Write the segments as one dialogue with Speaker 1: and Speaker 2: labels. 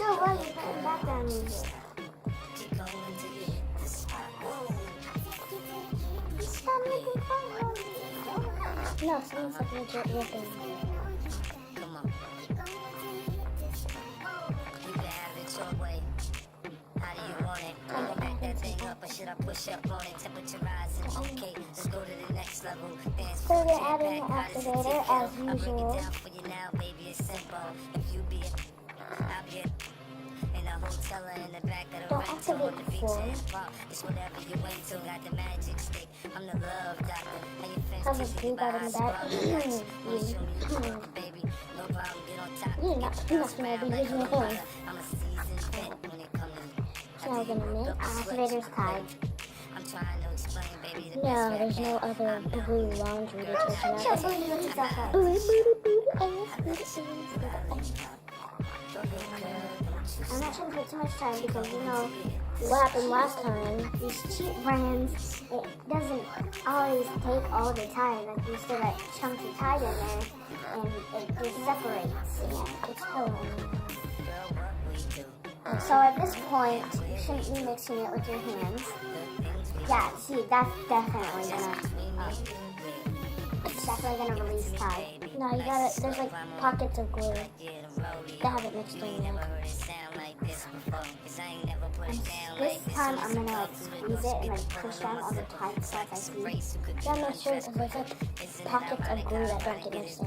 Speaker 1: So why are you putting background music? Stop making fun of me. No, someone's like legit ripping.
Speaker 2: Come on. You can have it your way. How do you want it? Can I back that thing up or should I push up on it? Temperature rising. Okay, let's go to the next level. Dance
Speaker 1: So
Speaker 2: for
Speaker 1: they're
Speaker 2: the
Speaker 1: adding
Speaker 2: jam
Speaker 1: the
Speaker 2: pack, how does it
Speaker 1: activator
Speaker 2: take
Speaker 1: as
Speaker 2: you? I'll break
Speaker 1: usual.
Speaker 2: it down for you now, baby. It's simple. If you be it, I'll be it. In a hotel or in the back of the
Speaker 1: Don't
Speaker 2: rental on the
Speaker 1: activate
Speaker 2: beach
Speaker 1: before.
Speaker 2: and pop. It's whatever you into. Got the magic stick. I'm the love doctor. How your fans
Speaker 1: Have a
Speaker 2: teach you
Speaker 1: blue
Speaker 2: about
Speaker 1: dot in the
Speaker 2: how
Speaker 1: back.
Speaker 2: sprawling nuts. Wanna show me the work, baby? No problem. Get on top.
Speaker 1: You're
Speaker 2: Get
Speaker 1: not
Speaker 2: the girls
Speaker 1: gonna
Speaker 2: round
Speaker 1: be
Speaker 2: like a
Speaker 1: using
Speaker 2: Loretta.
Speaker 1: it.
Speaker 2: I'm a seasoned vet when it comes to
Speaker 1: So now we're gonna make activators tied.
Speaker 2: I'm trying to explain, baby, the
Speaker 1: No,
Speaker 2: best
Speaker 1: there's
Speaker 2: way
Speaker 1: no
Speaker 2: I can.
Speaker 1: other blue laundry detergent. Chill, booty, booty, stuff up. Booty, I'm not trying to put too much time because you know what happened last time. These cheap brands, it doesn't always take all the time. Like you still got chunks of tide in there, and it just separates. Yeah, it's hella annoying. So at this point, you shouldn't be mixing it with your hands. Yeah, see, that's definitely gonna, it's definitely gonna release tide. No, you gotta, there's like pockets of glue that haven't mixed in yet. And this time I'm gonna like squeeze it and like push down all the tight stuff I see. Gotta make sure because there's like pockets of glue that don't get mixed in.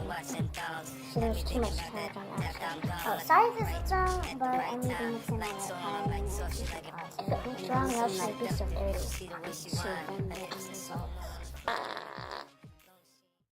Speaker 1: So there's too much tide on that stuff. Oh, sorry if this is wrong, but I need to mix in all that tide. If it looks wrong, I'll should be so dirty.